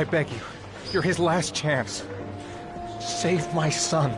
I beg you. You're his last chance. Save my son.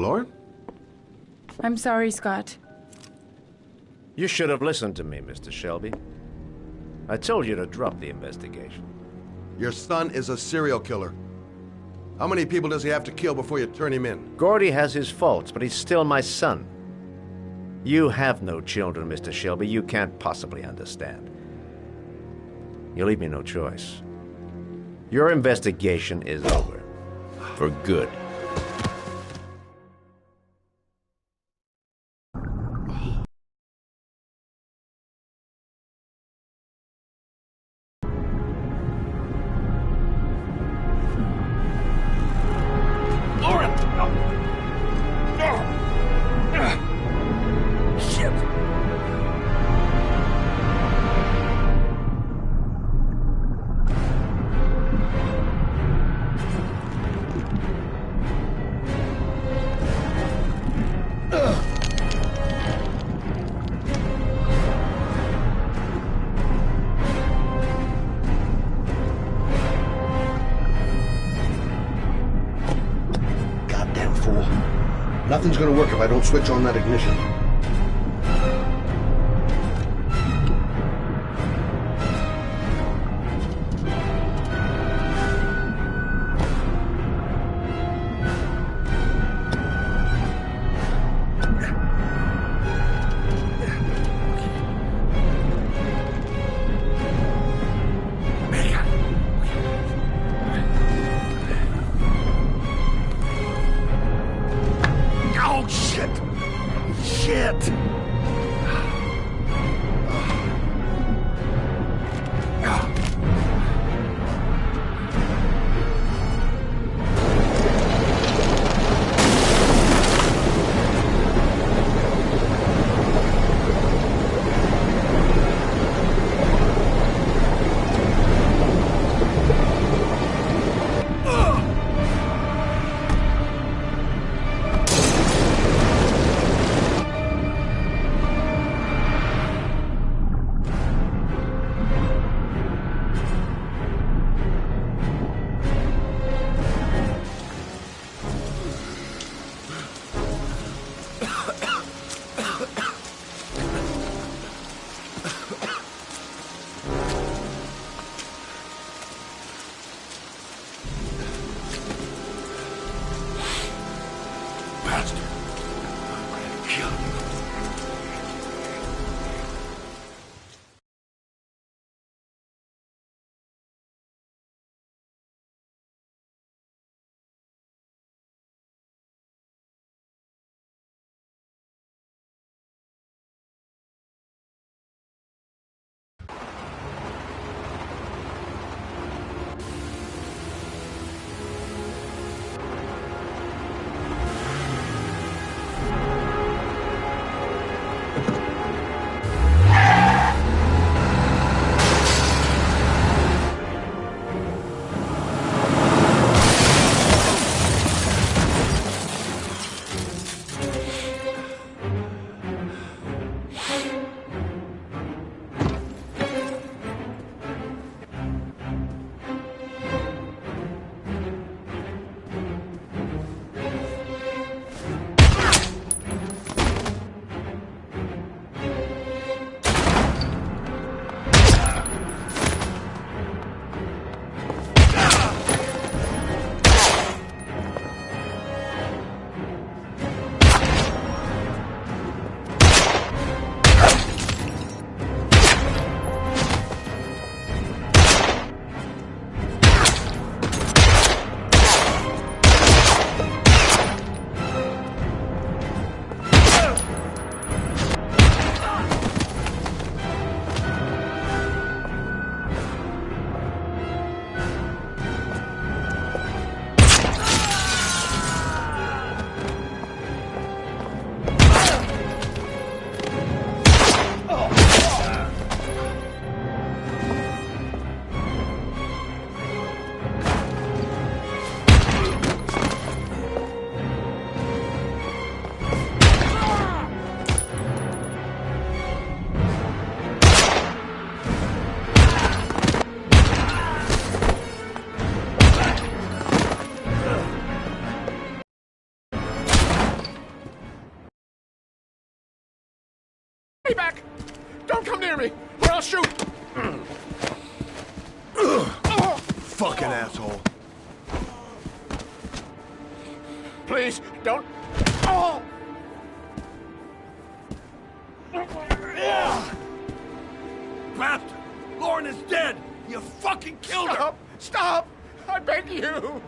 Lauren? I'm sorry, Scott. You should have listened to me, Mr. Shelby. I told you to drop the investigation. Your son is a serial killer. How many people does he have to kill before you turn him in? Gordy has his faults, but he's still my son. You have no children, Mr. Shelby. You can't possibly understand. You leave me no choice. Your investigation is over. For good. Nothing's gonna work if I don't switch on that ignition. Shit! fucking asshole. Please, don't. Oh! Bastard! Lauren is dead! You fucking killed her! Stop! Stop! I beg you!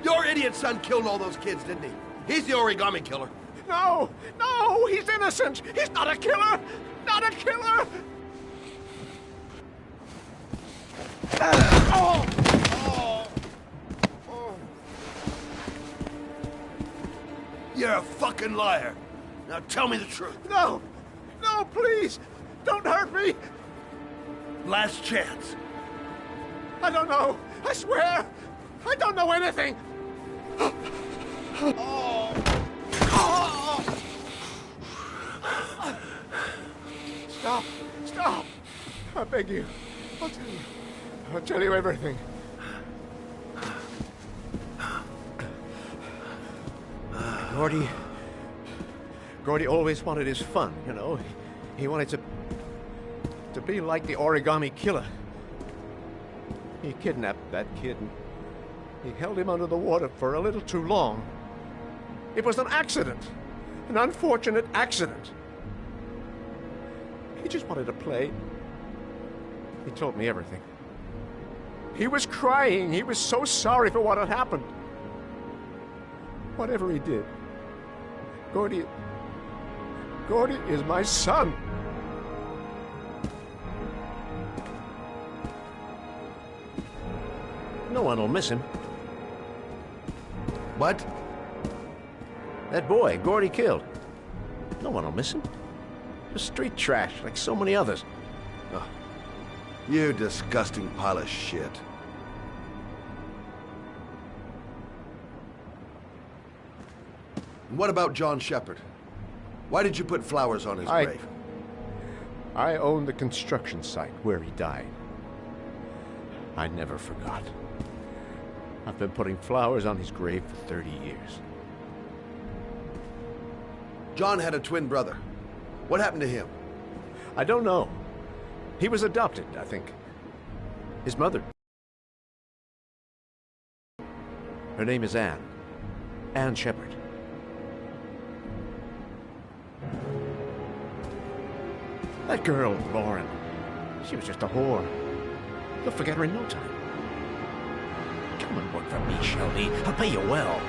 Your idiot son killed all those kids, didn't he? He's the origami killer. No! No! He's innocent! He's not a killer! Not a killer! Oh! Oh! Oh! You're a fucking liar. Now tell me the truth. No! No, please! Don't hurt me! Last chance. I don't know! I swear! I don't know anything! Oh! Oh! Stop! Stop! I beg you. I'll tell you. I'll tell you everything. Gordy always wanted his fun, you know. He wanted to be like the origami killer. He kidnapped that kid and he held him under the water for a little too long. It was an accident. An unfortunate accident. He just wanted to play. He told me everything. He was crying. He was so sorry for what had happened. Whatever he did, Gordy is my son. No one will miss him. What? That boy, Gordy killed. No one will miss him. Just street trash, like so many others. Oh, you disgusting pile of shit. And what about John Shepard? Why did you put flowers on his grave? I own the construction site where he died. I never forgot. I've been putting flowers on his grave for 30 years. John had a twin brother. What happened to him? I don't know. He was adopted, I think. His mother. Her name is Anne. Anne Shepard. That girl, Lauren, she was just a whore. You'll forget her in no time. Come and work for me, Shelby. I'll pay you well.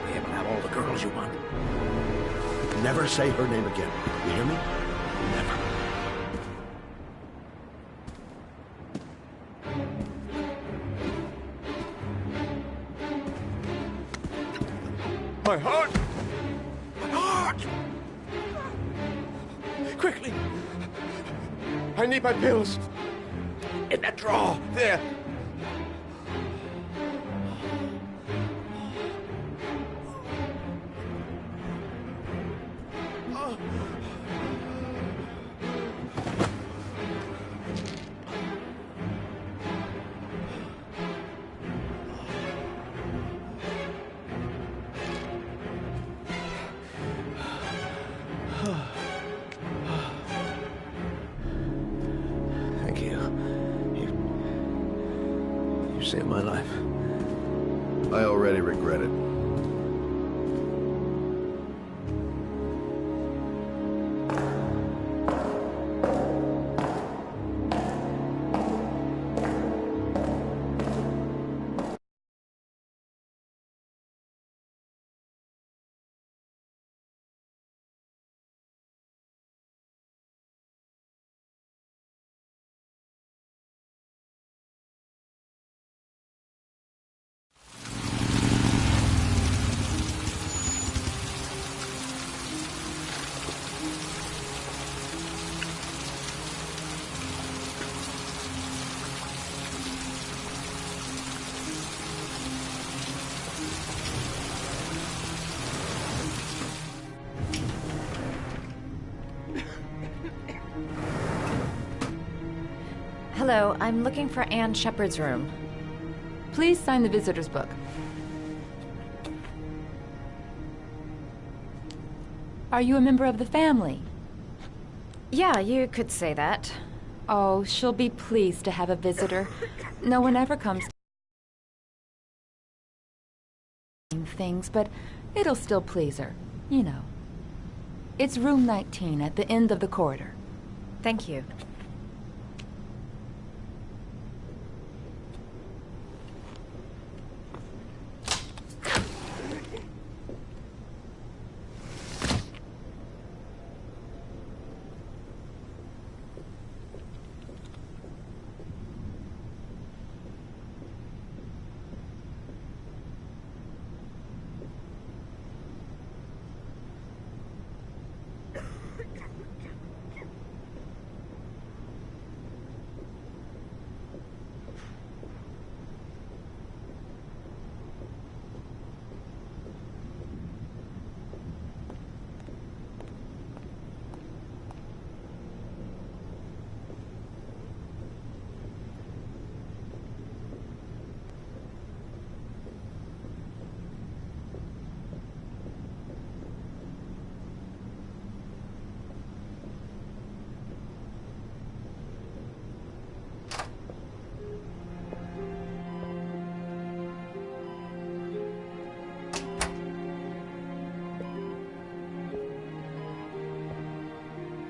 Be able to have all the girls you want. Never say her name again. You hear me? Never. My heart! My heart! Quickly! I need my pills. In that drawer, there. Thank you. You saved my life. I already regret it. Hello, I'm looking for Anne Shepard's room. Please sign the visitor's book. Are you a member of the family? Yeah, you could say that. Oh, she'll be pleased to have a visitor. No one ever comes to things, but it'll still please her, you know. It's room 19 at the end of the corridor. Thank you.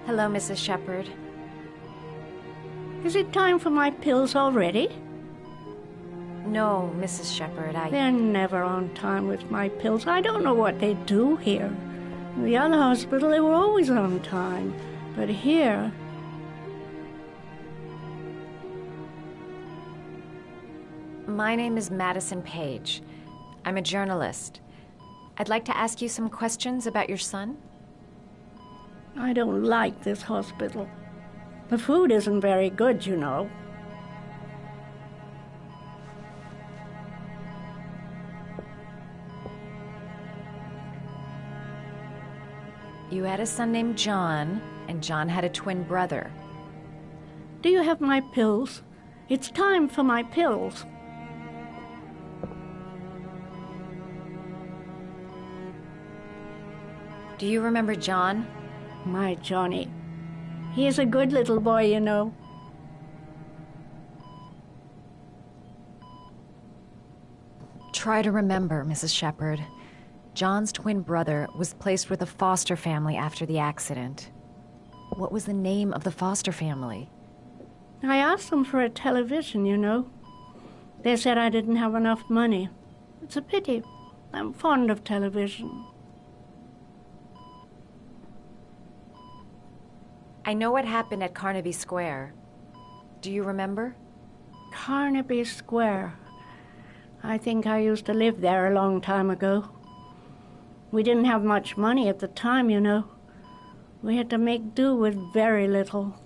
Hello, Mrs. Shepherd. Is it time for my pills already? No, Mrs. Shepherd, They're never on time with my pills. I don't know what they do here. In the other hospital, they were always on time. But here... My name is Madison Page. I'm a journalist. I'd like to ask you some questions about your son. I don't like this hospital. The food isn't very good, you know. You had a son named John, and John had a twin brother. Do you have my pills? It's time for my pills. Do you remember John? My Johnny. He is a good little boy, you know. Try to remember, Mrs. Shepherd. John's twin brother was placed with a foster family after the accident. What was the name of the foster family? I asked them for a television, you know. They said I didn't have enough money. It's a pity. I'm fond of television. I know what happened at Carnaby Square. Do you remember? Carnaby Square. I think I used to live there a long time ago. We didn't have much money at the time, you know. We had to make do with very little.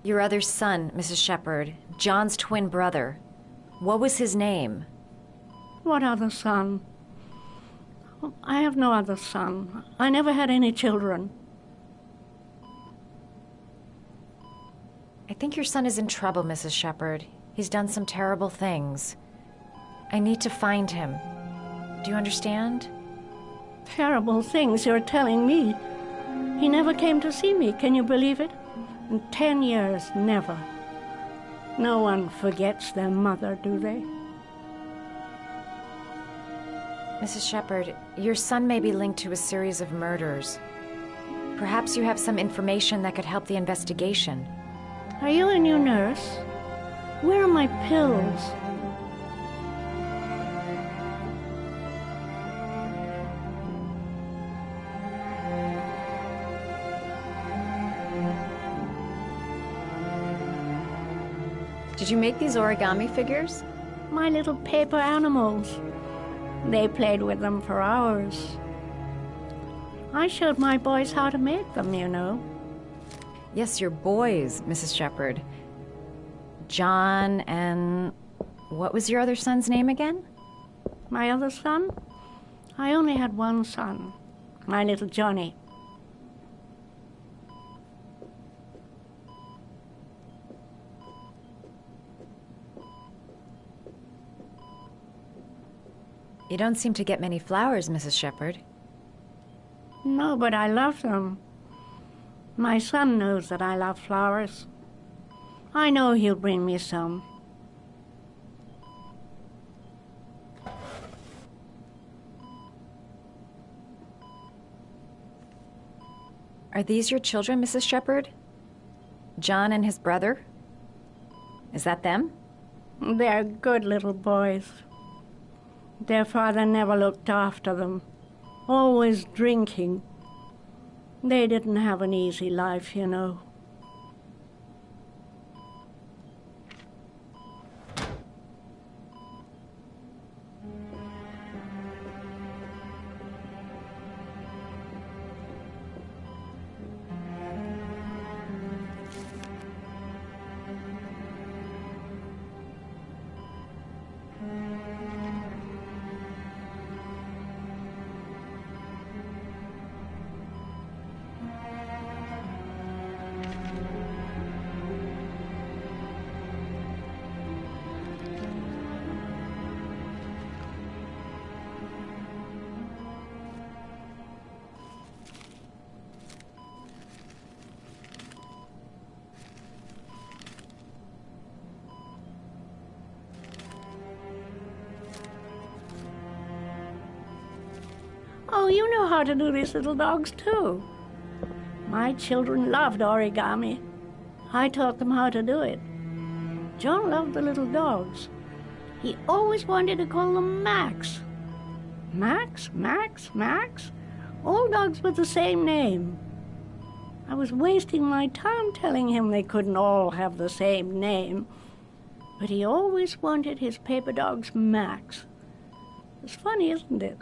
Your other son, Mrs. Shepherd, John's twin brother. What was his name? What other son? I have no other son. I never had any children. I think your son is in trouble, Mrs. Shepherd. He's done some terrible things. I need to find him. Do you understand? Terrible things you're telling me. He never came to see me, can you believe it? In 10 years, never. No one forgets their mother, do they? Mrs. Shepherd, your son may be linked to a series of murders. Perhaps you have some information that could help the investigation. Are you a new nurse? Where are my pills? Did you make these origami figures? My little paper animals. They played with them for hours. I showed my boys how to make them, you know. Yes, your boys, Mrs. Shepherd. John and... what was your other son's name again? My other son? I only had one son, my little Johnny. You don't seem to get many flowers, Mrs. Shepherd. No, but I love them. My son knows that I love flowers. I know he'll bring me some. Are these your children, Mrs. Shepherd? John and his brother? Is that them? They're good little boys. Their father never looked after them, always drinking. They didn't have an easy life, you know. Oh, you know how to do these little dogs, too. My children loved origami. I taught them how to do it. John loved the little dogs. He always wanted to call them Max. Max, Max, Max. All dogs with the same name. I was wasting my time telling him they couldn't all have the same name. But he always wanted his paper dogs Max. It's funny, isn't it?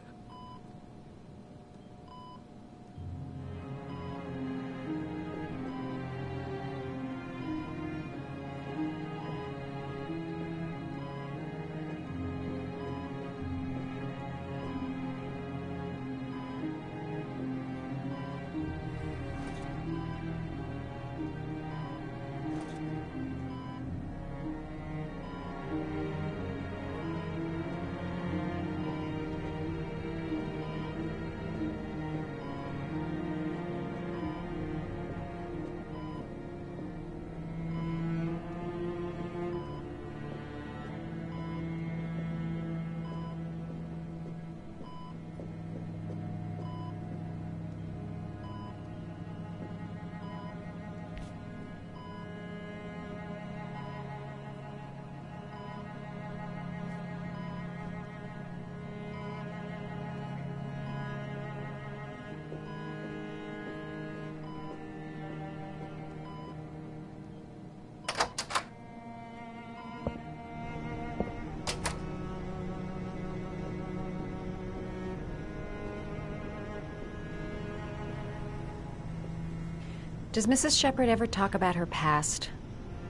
Does Mrs. Shepherd ever talk about her past?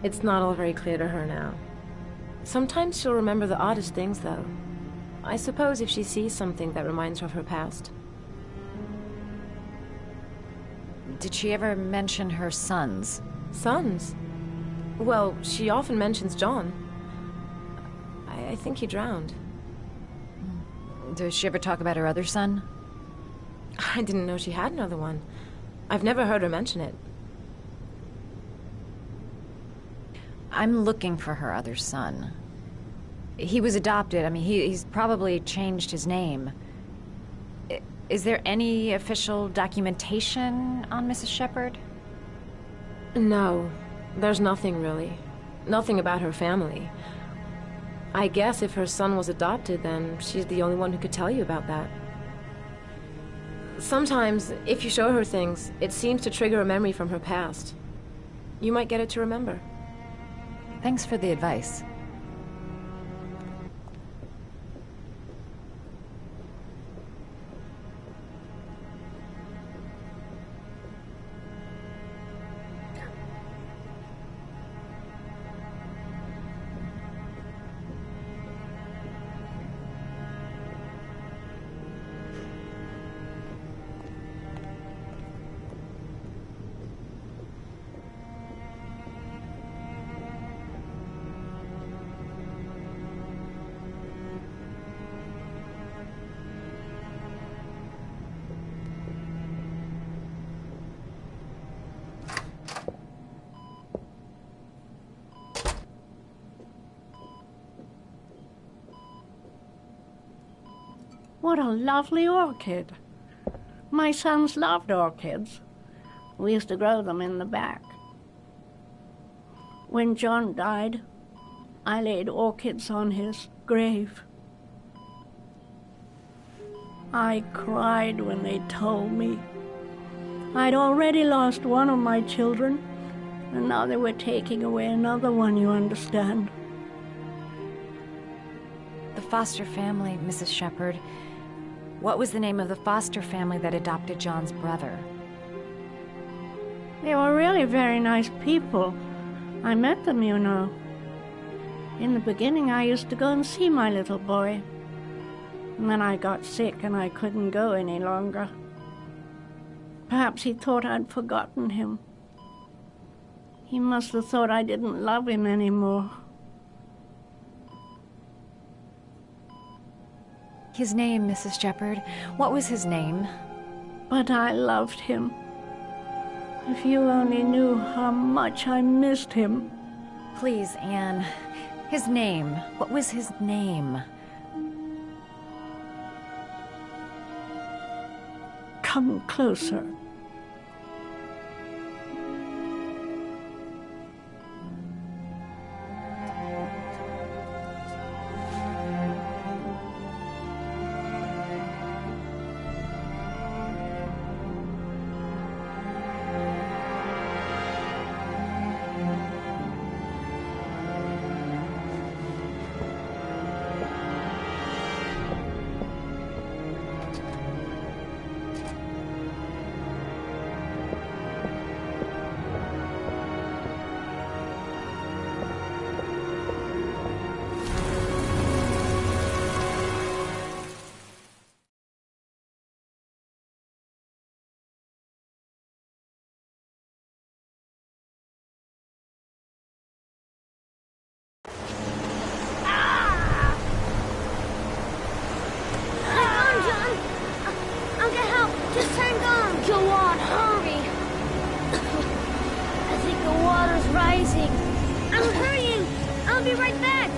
It's not all very clear to her now. Sometimes she'll remember the oddest things, though. I suppose if she sees something that reminds her of her past. Did she ever mention her sons? Sons? Well, she often mentions John. I think he drowned. Does she ever talk about her other son? I didn't know she had another one. I've never heard her mention it. I'm looking for her other son. He was adopted. I mean, he's probably changed his name. Is there any official documentation on Mrs. Shepherd? No, there's nothing really. Nothing about her family. I guess if her son was adopted, then she's the only one who could tell you about that. Sometimes, if you show her things, it seems to trigger a memory from her past. You might get it to remember. Thanks for the advice. What a lovely orchid. My sons loved orchids. We used to grow them in the back. When John died, I laid orchids on his grave. I cried when they told me. I'd already lost one of my children, and now they were taking away another one, you understand. The foster family, Mrs. Shepherd. What was the name of the foster family that adopted John's brother? They were really very nice people. I met them, you know. In the beginning, I used to go and see my little boy. And then I got sick and I couldn't go any longer. Perhaps he thought I'd forgotten him. He must have thought I didn't love him anymore. His name, Mrs. Shepherd. What was his name? But I loved him. If you only knew how much I missed him. Please, Anne. His name. What was his name? Come closer. I'm hurrying! I'll be right back!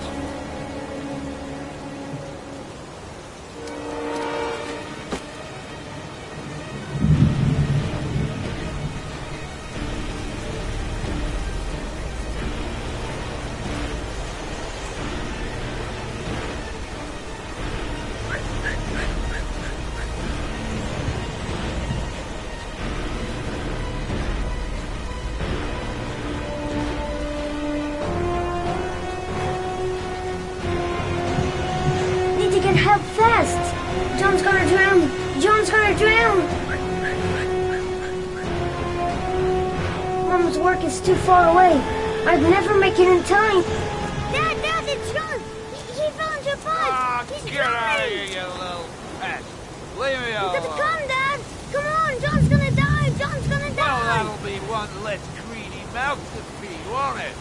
Help fast! John's gonna drown! John's gonna drown! Mom's work is too far away. I'd never make it in time. Dad, it's John! He fell into a pipe! He's get out of here, you little pest! Leave me alone! You gotta come, Dad! Come on! John's gonna die! John's gonna die! Well, that'll be one less greedy mouth to feed, won't it?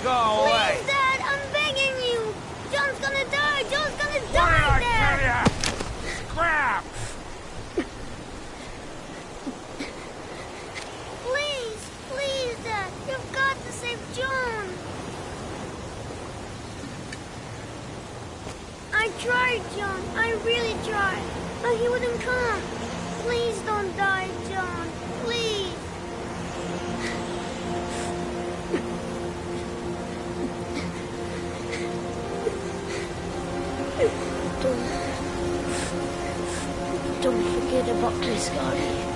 Go away! Please, Dad! I'm begging you! John's gonna die! John's gonna die, Dad! Scrap! Please, Dad! You've got to save John! I tried, John. I really tried. But he wouldn't come. Please don't die, John. Please. Don't forget about my Scotty.